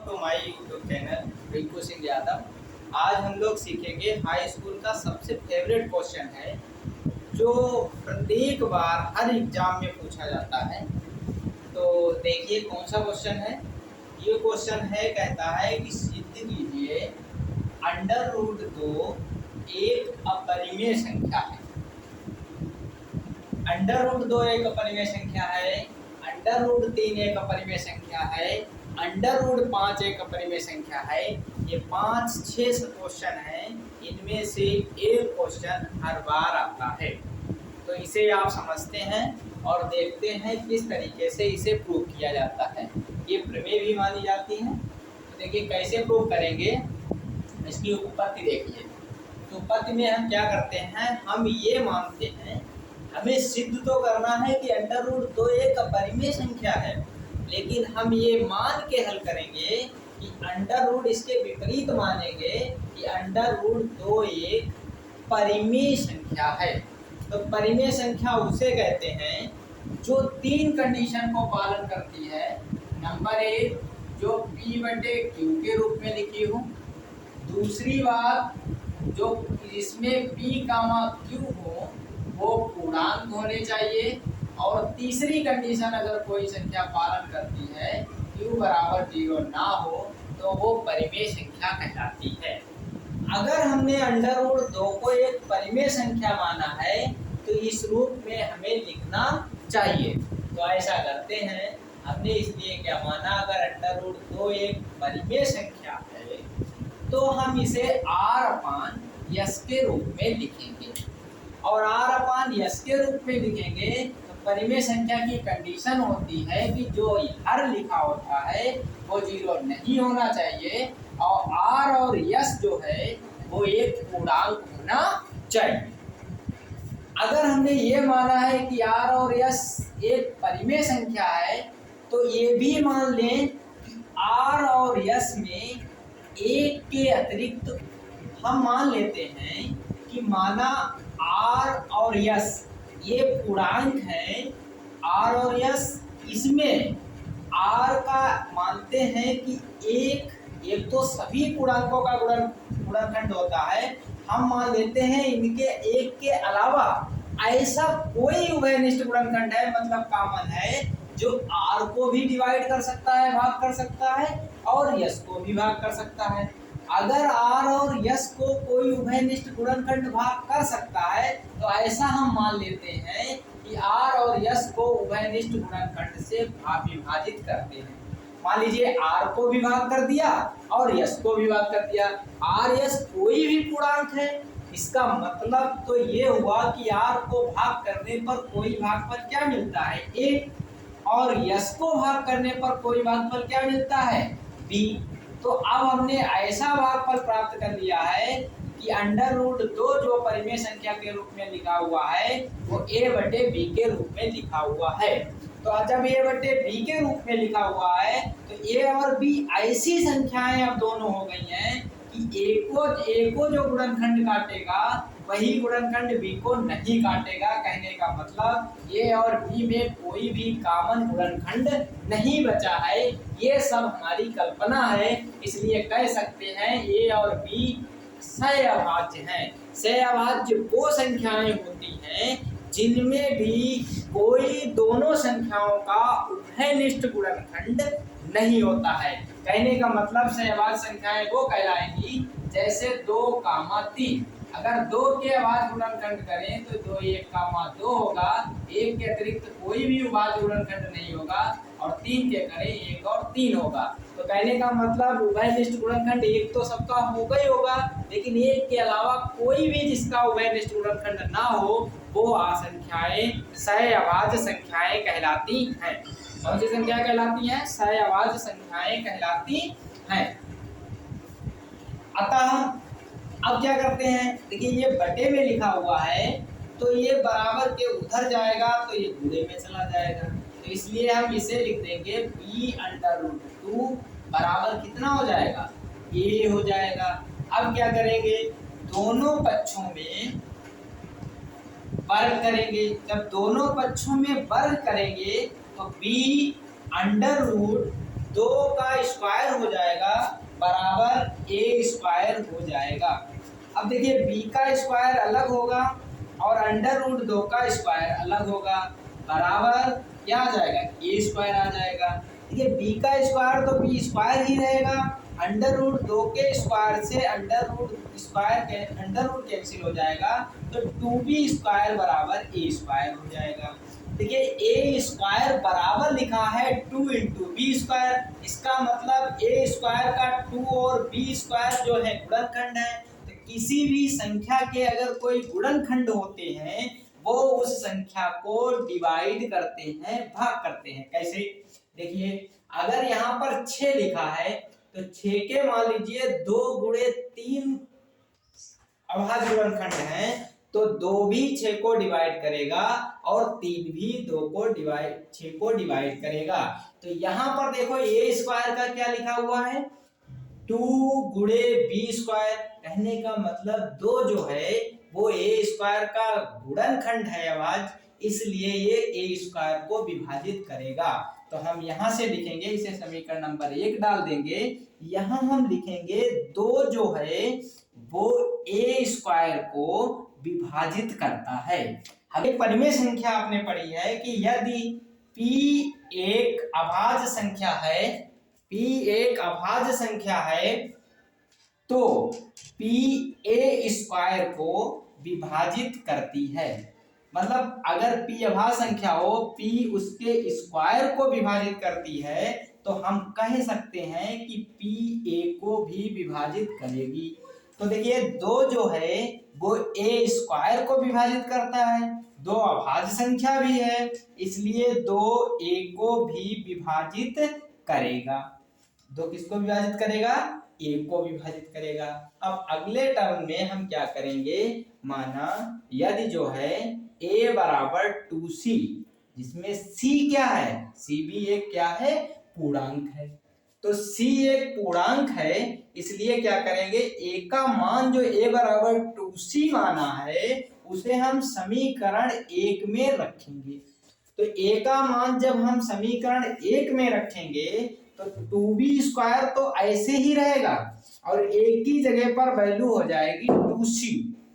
To my YouTube channel Rinku Singh Yadav. आज हम लोग सीखेंगे हाई स्कूल का सबसे फेवरेट क्वेश्चन है जो प्रत्येक बार हर एग्जाम में पूछा जाता है। तो देखिए कौन सा क्वेश्चन है। ये क्वेश्चन है, कहता है कि सिद्ध कीजिए अंडर रूट 2 एक अपरिमेय संख्या है। अंडर रूट 2 एक अपरिमेय संख्या है, अंडर रूट 3 एक अपरिमेय संख्या है, अंडर रूट 5 एक अपरिमेय संख्या है। ये 5-6 क्वेश्चन हैं, इनमें से एक क्वेश्चन हर बार आता है। तो इसे आप समझते हैं और देखते हैं किस तरीके से इसे प्रूव किया जाता है। ये प्रमेय भी मानी जाती है। तो देखिए कैसे प्रूव करेंगे, इसकी उत्पत्ति देखिए। तो उत्पत्ति में हम क्या करते हैं, हम ये मानते हैं, हमें सिद्ध तो करना है कि अंडर रूट 2 एक अपरिमेय संख्या है, लेकिन हम ये मान के हल करेंगे कि अंडर रूट इसके विपरीत मानेंगे कि अंडर रूट 2 एक परिमेय संख्या है। तो परिमेय संख्या उसे कहते हैं जो 3 कंडीशन को पालन करती है। नंबर 1 जो P/Q के रूप में लिखी हूँ। दूसरी बात जो जिसमें P, Q हो वो पूर्णांक होने चाहिए। और तीसरी कंडीशन अगर कोई संख्या पालन करती है Q बराबर 0 ना हो तो वो परिमेय संख्या कहलाती है। अगर हमने अंडर रूट 2 को एक परिमेय संख्या माना है तो इस रूप में हमें लिखना चाहिए। तो ऐसा करते हैं, हमने इसलिए क्या माना, अगर अंडर रूट 2 एक परिमेय संख्या है तो हम इसे R/S के रूप में लिखेंगे। और R/S के रूप में लिखेंगे तो परिमेय संख्या की कंडीशन होती है कि जो हर लिखा होता है वो 0 नहीं होना चाहिए और R और S जो है वो एक पूर्णांक होना चाहिए। अगर हमने ये माना है कि R और S एक परिमेय संख्या है तो ये भी मान लें कि R और S में एक के अतिरिक्त हम मान लेते हैं कि माना R और S ये पूर्णांक हैं। R और S इसमें R का मानते हैं कि एक तो सभी पूर्णांकों का गुणनखंड होता है। हम मान लेते हैं इनके एक के अलावा ऐसा कोई उभयनिष्ठ गुणनखंड है, मतलब कॉमन है, जो R को भी डिवाइड कर सकता है, भाग कर सकता है, और S को भी भाग कर सकता है। अगर R और S को कोई उभयनिष्ठ गुणनखंड भाग कर सकता है तो ऐसा हम मान लेते हैं कि R और S को उभयनिष्ठ गुणनखंड से विभाजित करते हैं। मान लीजिए R को भी भाग कर दिया और S को भी भाग कर दिया। R S कोई भी पूर्णांक है, इसका मतलब तो ये हुआ कि R को भाग करने पर कोई भागफल क्या मिलता है, A, और S को भाग करने पर कोई भागफल क्या मिलता है, B। तो अब हमने ऐसा भागफल प्राप्त कर लिया है कि अंडर रूट 2 जो परिमेय संख्या के रूप में लिखा हुआ है वो A/B के रूप में लिखा हुआ है। तो जब A/B के रूप में लिखा हुआ है तो A और B ऐसी संख्याएं अब दोनों हो गई हैं कि A को जो गुणनखंड काटेगा वही गुणनखंड B को नहीं काटेगा। कहने का मतलब A और B में कोई भी कॉमन गुणनखंड नहीं बचा है। ये सब हमारी कल्पना है, इसलिए कह सकते हैं A और B सहअभाज्य हैं। सहअभाज्य वो संख्याएं होती हैं जिनमें भी कोई दोनों संख्याओं का उभयनिष्ठ गुणनखंड नहीं होता है। कहने का मतलब सहअभाज्य संख्याएं वो कहलाएंगी जैसे 2, 3। अगर 2 के अभाज्य गुणनखंड करें तो 2, 1, 2 होगा, 1 के अतिरिक्त कोई भी अभाज्य गुणनखंड नहीं होगा, और 3 के करें 1 और 3 होगा। तो कहने का मतलब उभयनिष्ठ गुणनखंड एक तो सबका होगा ही होगा, लेकिन 1 के अलावा कोई भी जिसका उभयनिष्ठ गुणनखंड ना हो वो संख्याएं सहअभाज्य संख्याएं कहलाती हैं। कौन सी संख्या कहलाती हैं, सहअभाज्य संख्याएं कहलाती हैं। अतः अब क्या करते हैं, देखिए ये बटे में लिखा हुआ है तो ये बराबर के उधर जाएगा तो ये गुणे में चला जाएगा। तो इसलिए हम इसे लिख देंगे B/√2 बराबर कितना हो जाएगा, A हो जाएगा। अब क्या करेंगे, दोनों पक्षों में वर्ग करेंगे। जब दोनों पक्षों में वर्ग करेंगे तो B/√2 का स्क्वायर हो जाएगा ए स्क्वायर हो जाएगा। अब देखिए बी का स्क्वायर अलग होगा और अंडर रूट 2 का स्क्वायर अलग होगा, बराबर क्या आ जाएगा, ए स्क्वायर आ जाएगा। देखिए बी का स्क्वायर तो बी स्क्वायर ही रहेगा, अंडर रूट 2 के स्क्वायर से अंडर रूट कैंसिल हो जाएगा, तो 2b स्क्वायर बराबर ए स्क्वायर हो जाएगा। देखिए ए स्क्वायर बराबर लिखा है 2 इंटू बी स्क्वायर, इसका मतलब ए स्क्वायर का 2 और बी स्क्वायर जो है गुणनखंड है। तो किसी भी संख्या के अगर कोई गुणनखंड होते हैं वो उस संख्या को डिवाइड करते हैं, भाग करते हैं। कैसे, देखिए अगर यहाँ पर 6 लिखा है तो 6 के मान लीजिए 2 गुणे 3 अभाज्य गुणनखंड है, तो 2 भी 6 को डिवाइड करेगा और 3 भी 6 को डिवाइड करेगा। तो यहाँ पर देखो ए स्क्वायर का क्या लिखा हुआ है, 2 गुणे बी स्क्वायर, कहने का मतलब 2 जो है वो ए स्क्वायर का गुणनखंड है अभाज्य, इसलिए ये ए स्क्वायर को विभाजित करेगा। तो हम यहाँ से लिखेंगे, इसे समीकरण नंबर 1 डाल देंगे। यहाँ हम लिखेंगे 2 जो है वो ए स्क्वायर को विभाजित करता है। हमें परिमेय संख्या आपने पढ़ी है कि यदि p एक अभाज्य संख्या है, p एक अभाज्य संख्या है तो p a स्क्वायर को विभाजित करती है। मतलब अगर p अभाज्य संख्या हो, p उसके स्क्वायर को विभाजित करती है, तो हम कह सकते हैं कि p a को भी विभाजित करेगी। तो देखिए 2 जो है वो ए स्क्वायर को विभाजित करता है, 2 अभाज्य संख्या भी है, इसलिए 2 ए को भी विभाजित करेगा। 2 किसको विभाजित करेगा, ए को विभाजित करेगा। अब अगले टर्म में हम क्या करेंगे, माना यदि जो है ए बराबर 2c, जिसमें c क्या है, c भी एक क्या है, पूर्णांक है। तो c एक पूर्णांक है, इसलिए क्या करेंगे, a का मान जो a बराबर 2c माना है उसे हम समीकरण 1 में रखेंगे। तो a का मान जब हम समीकरण 1 में रखेंगे तो 2b स्क्वायर तो ऐसे ही रहेगा और एक ही जगह पर वैल्यू हो जाएगी 2c।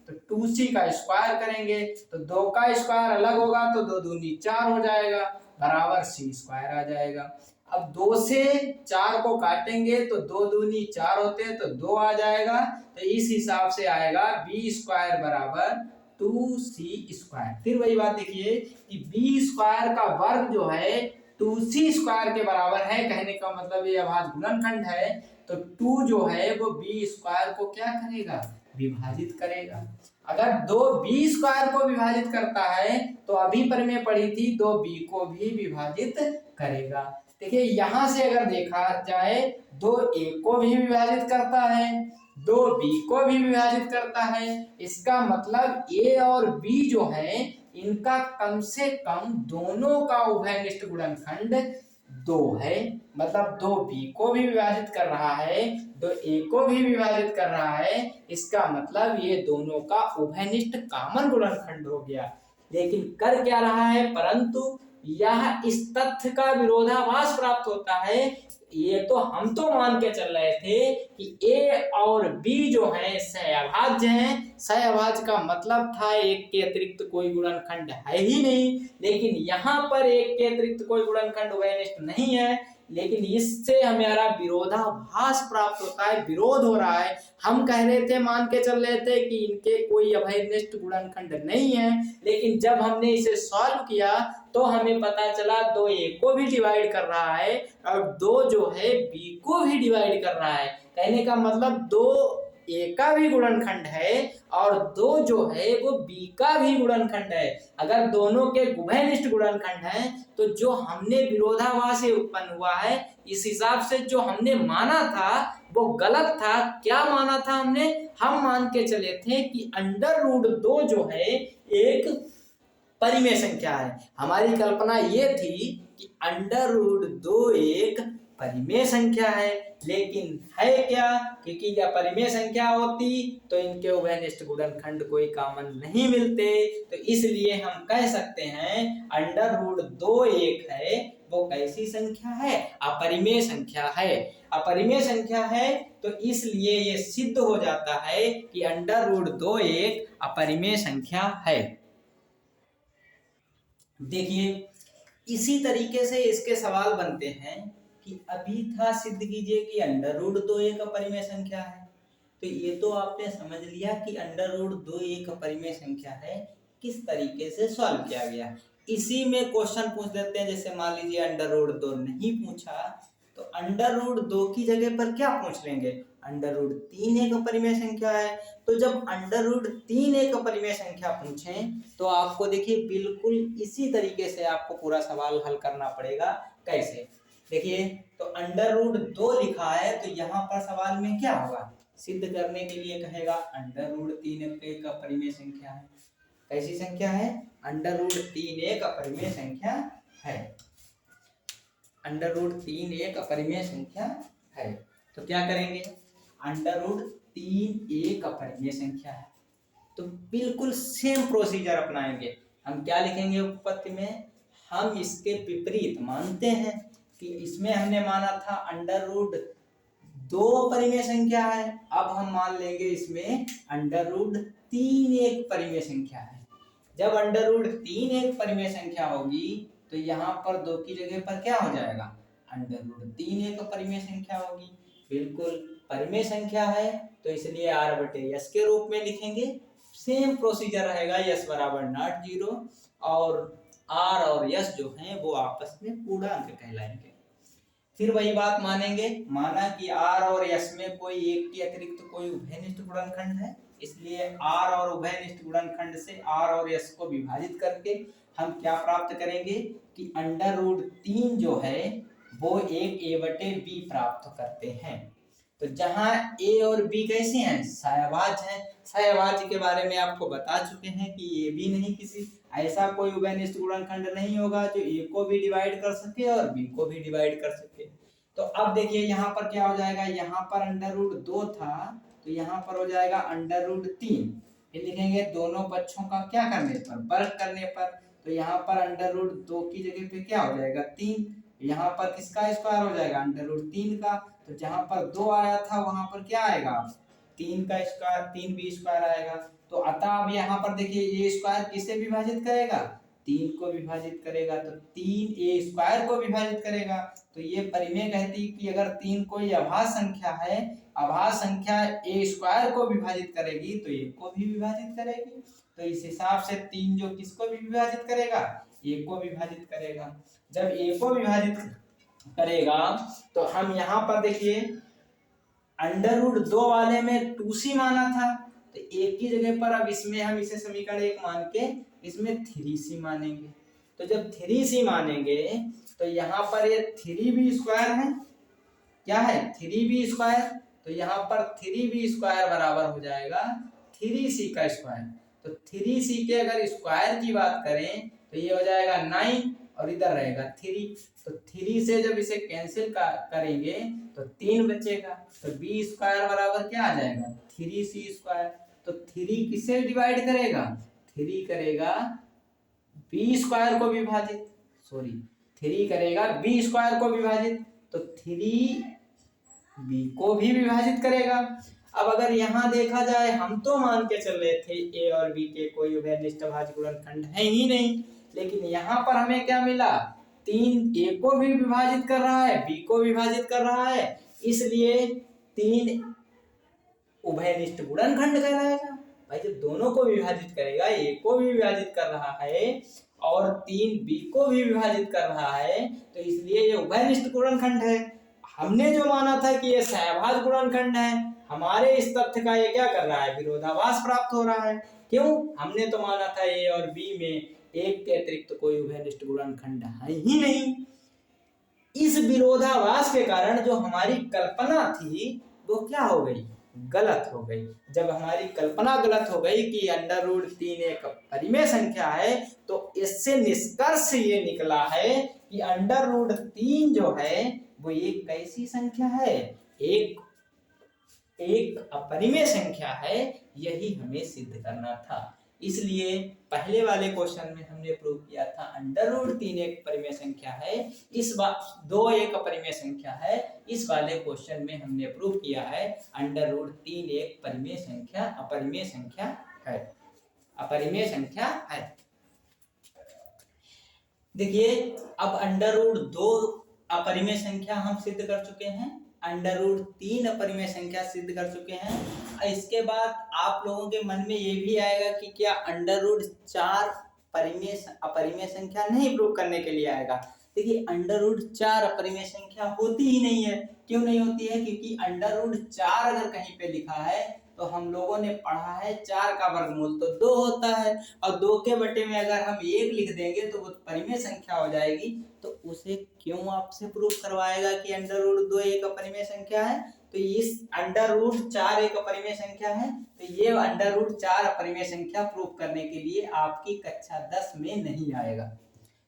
तो 2c का स्क्वायर करेंगे तो 2 का स्क्वायर अलग होगा, तो 2 दूनी 4 हो जाएगा, बराबर c स्क्वायर आ जाएगा। अब 2 से 4 को काटेंगे तो 2 दूनी 4 होते हैं, तो 2 आ जाएगा। तो इस हिसाब से आएगा b स्क्वायर बराबर 2c स्क्वायर। फिर वही बात देखिए कि b स्क्वायर का वर्ग जो है 2c स्क्वायर के बराबर है, कहने का मतलब ये अभाज्य गुणनखंड है। तो 2 जो है वो b स्क्वायर को क्या करेगा, विभाजित करेगा। अगर 2b स्क्वायर को विभाजित करता है तो अभी पर में पढ़ी थी 2b को भी विभाजित करेगा। देखिए यहाँ से अगर देखा जाए 2a को भी विभाजित करता है, 2b को भी विभाजित करता है, इसका मतलब a और b जो है इनका कम से कम दोनों का उभयनिष्ठ गुणनखंड 2 है। मतलब 2b को भी विभाजित कर रहा है, 2a को भी विभाजित कर रहा है, इसका मतलब ये दोनों का उभयनिष्ठ कॉमन गुणनखंड हो गया। लेकिन कर क्या रहा है, परंतु यह इस तथ्य का विरोधाभास प्राप्त होता है। ये तो हम तो मान के चल रहे थे कि a और b जो है सहअभाज्य हैं। सहअभाज्य का मतलब था एक के अतिरिक्त कोई गुणनखंड है ही नहीं, लेकिन यहाँ पर एक के अतिरिक्त कोई गुणनखंड उभयनिष्ठ नहीं है, लेकिन इससे हमारा विरोधाभास प्राप्त होता है, विरोध हो रहा है। हम कह रहे थे, मान के चल रहे थे कि इनके कोई अभयनिष्ठ गुणनखंड नहीं है, लेकिन जब हमने इसे सॉल्व किया तो हमें पता चला 2a को भी डिवाइड कर रहा है और 2 जो है b को भी डिवाइड कर रहा है। कहने का मतलब 2a का भी गुणनखंड है और 2 जो है वो b का भी गुणनखंड है। अगर दोनों के उभयनिष्ठ गुणनखंड हैं तो जो हमने विरोधाभास से उत्पन्न हुआ है, इस हिसाब से जो हमने माना था वो गलत था। क्या माना था हमने, हम मान के चले थे कि अंडर रूट 2 जो है एक परिमेय संख्या है। हमारी कल्पना ये थी कि अंडर रूट 2 एक परिमेय संख्या है, लेकिन है क्या, क्योंकि जब परिमेय संख्या होती तो इनके उभयनिष्ठ गुणनखंड कोई कॉमन नहीं मिलते, तो इसलिए हम कह सकते हैं अंडर रूट 2 एक है, वो कैसी संख्या है? अपरिमेय संख्या है। अपरिमेय संख्या है तो इसलिए ये सिद्ध हो जाता है कि √2 एक अपरिमेय संख्या है। देखिए इसी तरीके से इसके सवाल बनते हैं कि अभी था सिद्ध कीजिए कि √2 एक अपरिमेय संख्या है। तो ये तो आपने समझ लिया कि √2 एक अपरिमेय संख्या है, किस तरीके से सॉल्व किया गया। इसी में क्वेश्चन पूछ देते हैं, जैसे मान लीजिए √2 नहीं पूछा तो √2 की जगह पर क्या पूछ लेंगे, √3 एक अपरिमेय संख्या है। तो जब √3 एक अपरिमेय संख्या पूछें तो आपको देखिए बिल्कुल इसी तरीके से आपको पूरा सवाल हल करना पड़ेगा। कैसे? देखिए तो √2 लिखा है तो यहाँ पर सवाल में क्या होगा, सिद्ध करने के लिए कहेगा √3 एक अपरिमेय संख्या है। कैसी संख्या है? √3 एक अपरिमेय संख्या है। √3 एक अपरिमेय संख्या है। तो क्या करेंगे, √3 एक अपरिमेय संख्या है तो बिल्कुल सेम प्रोसीजर अपनाएंगे। हम क्या लिखेंगे उपपत्ति में, हम इसके विपरीत मानते हैं कि इसमें हमने माना था √2 परिमेय संख्या है, अब हम मान लेंगे इसमें √3 एक परिमेय संख्या है। जब √3 एक परिमेय संख्या होगी तो यहाँ पर 2 की जगह पर क्या हो जाएगा, √3 एक परिमेय संख्या होगी। बिल्कुल परिमेय संख्या है तो इसलिए r/s के रूप में लिखेंगे। सेम प्रोसीजर रहेगा, s बराबर नॉट 0 और r और s जो हैं वो आपस में पूर्णांक कहलाएंगे। फिर वही बात मानेंगे, माना कि r और s में कोई एक के अतिरिक्त कोई उभयनिष्ठ गुणनखंड है, इसलिए r और उभयनिष्ठ गुणनखंड से r और s को विभाजित करके हम क्या प्राप्त करेंगे कि √3 जो है वो एक a/b प्राप्त करते हैं। तो जहां a और b कैसे हैं, सहभाज्य हैं। सहभाज्य के बारे में आपको बता चुके हैं कि a भी नहीं, किसी ऐसा कोई उभयनिष्ठ गुणनखंड नहीं होगा जो a को भी डिवाइड कर सके और b को भी डिवाइड कर सके। तो अब देखिए यहाँ पर क्या हो जाएगा, यहाँ पर √2 था तो यहाँ पर हो जाएगा √3। फिर लिखेंगे दोनों पक्षों का क्या करने पर, वर्ग करने पर। तो यहाँ पर √2 की जगह पे क्या हो जाएगा 3, यहाँ पर किसका स्क्वायर हो जाएगा √3 का। तो जहां पर 2 आया था वहां पर क्या आएगा 3 का स्क्वायर, 3b स्क्वायर आएगा। तो अतः अब यहाँ पर देखिए ये स्क्वायर किसे विभाजित करेगा, 3 को विभाजित करेगा। तो 3 a स्क्वायर को विभाजित करेगा। तो ये परिमेय कहती कि अगर 3 कोई अभाज्य संख्या है, अभाज्य संख्या a स्क्वायर को विभाजित करेगी तो a को भी विभाजित करेगी। तो इस हिसाब से 3 जो किसको भी विभाजित करेगा, a को विभाजित करेगा। जब a को विभाजित करेगा तो हम यहाँ पर देखिए √2 वाले में 2c माना था तो a की जगह पर अब इसमें हम इसे समीकरण 1 मान के इसमें 3c मानेंगे। तो जब 3c मानेंगे तो यहाँ पर ये 3b स्क्वायर है, क्या है 3b स्क्वायर। तो यहाँ पर 3b स्क्वायर बराबर हो जाएगा 3c का स्क्वायर। तो 3c के अगर स्क्वायर की बात करें तो ये हो जाएगा 9 और इधर रहेगा 3। तो 3 से जब इसे कैंसिल करेंगे तो 3 बचेगा। तो b स्क्वायर बराबर क्या आ जाएगा 3c स्क्वायर। तो 3 किससे डिवाइड करेगा, 3 करेगा b स्क्वायर को विभाजित, 3 करेगा b स्क्वायर को विभाजित। तो 3 b को भी विभाजित करेगा। अब अगर यहाँ देखा जाए, हम तो मान के चल रहे थे a और b के कोई उभयनिष्ठ अभाज्य गुणनखंड है ही नहीं, लेकिन यहाँ पर हमें क्या मिला, 3 a को भी विभाजित कर रहा है, b को विभाजित कर रहा है, इसलिए 3 उभयनिष्ठ गुणनखंड कहलाएगा। भाई जब दोनों को विभाजित करेगा, a को भी विभाजित कर रहा है और 3 b को भी विभाजित कर रहा है, तो इसलिए ये उभयनिष्ठ गुणनखंड है। हमने जो माना था कि ये सहभाज्य गुणनखंड है, हमारे इस तथ्य का ये क्या कर रहा है, विरोधाभास प्राप्त हो रहा है। क्यों, हमने तो माना था a और b में एक के अतिरिक्त कोई उभयनिष्ठ गुणनखंड है ही नहीं। इस विरोधाभास के कारण जो हमारी कल्पना थी वो क्या हो गई, गलत हो गई। जब हमारी कल्पना गलत हो गई कि √3 एक परिमेय संख्या है, तो इससे निष्कर्ष ये निकला है कि √3 जो है वो एक कैसी संख्या है, एक अपरिमेय संख्या है। यही हमें सिद्ध करना था। इसलिए पहले वाले क्वेश्चन में हमने प्रूव किया था अंडर रूट 3 एक परिमेय संख्या है, इस बार 2 एक अपरिमेय संख्या है। इस वाले क्वेश्चन में हमने प्रूव किया है अंडर रूट 3 एक परिमेय संख्या अपरिमेय संख्या है, अपरिमेय संख्या है। देखिए अब अंडर रूट 2 अपरिमेय संख्या हम सिद्ध कर चुके हैं, अंडर रूट 3 अपरिमेय संख्या सिद्ध कर चुके हैं। इसके बाद आप लोगों के मन में ये भी आएगा कि क्या अंडर रूट 4 अपरिमेय संख्या नहीं प्रूव करने के लिए आएगा। देखिए अंडर रूट 4 अपरिमेय संख्या होती ही नहीं है। क्यों नहीं होती है? क्योंकि अंडर रूट 4 अगर कहीं पे लिखा है तो हम लोगों ने पढ़ा है 4 का वर्गमूल तो 2 होता है, और 2 के बटे में अगर हम 1 लिख देंगे तो वो परिमेय संख्या हो जाएगी। तो उसे क्यों आपसे प्रूफ करवाएगा कि अंडर रूट 2 एक अपरिमेय संख्या है? तो इस अंडर रूट 4 एक अपरिमेय संख्या है, तो ये अंडर रूट 4 अपरिमेय संख्या प्रूफ करने के लिए आपकी कक्षा 10 में नहीं आएगा।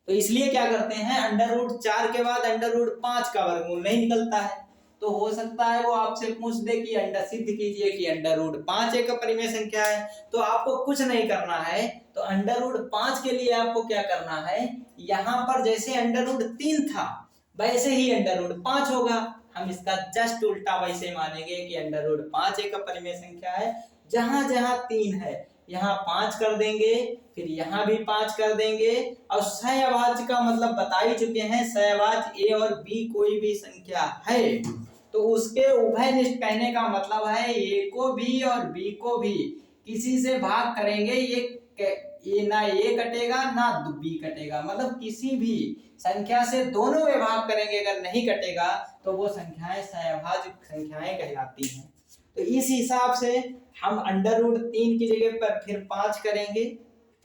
तो इसलिए क्या करते हैं, अंडर रूट 4 के बाद अंडर रूट 5 का वर्गमूल नहीं निकलता है। तो हो सकता है वो आपसे पूछ दे कि अंडर सिद्ध कीजिए कि अंडर रूट 5 एक अपरिमेय संख्या है। तो आपको कुछ नहीं करना है, तो अंडर रूट 5 के लिए आपको क्या करना है, यहाँ पर जैसे अंडर रूट 3 था वैसे ही अंडर रूट 5 होगा। हम इसका जस्ट उल्टा वैसे मानेंगे कि अंडर रूट 5 एक अपरिमेय संख्या है। जहां जहां 3 है यहाँ 5 कर देंगे, फिर यहाँ भी 5 कर देंगे। और सहअभाज्य का मतलब बता ही चुके हैं, सहअभाज्य ए और बी कोई भी संख्या है तो उसके उभयनिष्ठ कहने का मतलब है ए को भी और बी को भी किसी से भाग करेंगे, ये ना ए कटेगा ना बी कटेगा, मतलब किसी भी संख्या से दोनों में भाग करेंगे, अगर नहीं कटेगा तो वो संख्याएं सहअभाज्य संख्याएं कहलाती हैं। तो इस हिसाब से हम अंडर रूट 3 की जगह पर फिर 5 करेंगे,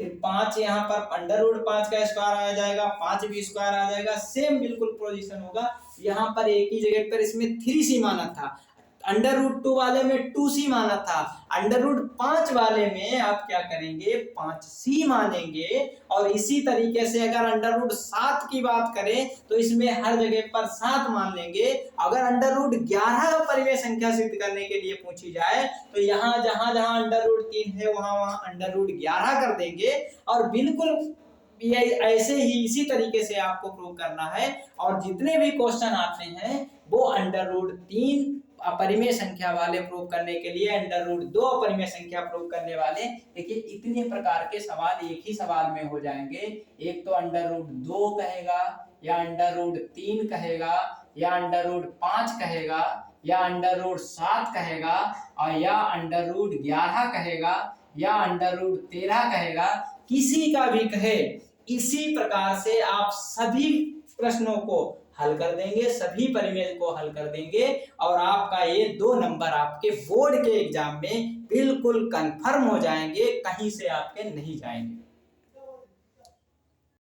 फिर 5 यहाँ पर अंडर रूट 5 का स्क्वायर आ जाएगा, 5 भी स्क्वायर आ जाएगा, सेम बिल्कुल पोजीशन होगा। यहाँ पर एक ही जगह पर इसमें 3c माना था, अंडर रूट 2 वाले में 2c माना था, अंडर रूट 5 वाले में आप क्या करेंगे 5c मानेंगे। और इसी तरीके से अगर अंडर रूट 7 की बात करें तो इसमें हर जगह पर 7 मान लेंगे। अगर अंडर रूट 11 परिमेय संख्या सिद्ध करने के लिए पूछी जाए तो यहाँ जहां जहां अंडर रूट 3 है वहां वहां अंडर रूट 11 कर देंगे। और बिल्कुल ये ऐसे ही इसी तरीके से आपको प्रूव करना है। और जितने भी क्वेश्चन आते हैं वो अंडर रूट 3 अपरिमेय संख्या वाले प्रूव करने के लिए, अंडर रूट 2 अपरिमेय संख्या प्रूव करने वाले, देखिए इतने प्रकार के सवाल एक ही सवाल में हो जाएंगे। एक तो अंडर रूट 2 कहेगा, या अंडर रूट 3 कहेगा, या अंडर रूट 5 कहेगा, या अंडर रूट 7 कहेगा, और या अंडर रूट 11 कहेगा, या अंडर रूट 13 कहेगा, किसी का भी कहे। इसी प्रकार से आप सभी प्रश्नों को हल कर देंगे, सभी परिमेय को हल कर देंगे, और आपका ये 2 नंबर आपके बोर्ड के एग्जाम में बिल्कुल कंफर्म हो जाएंगे, कहीं से आपके नहीं जाएंगे।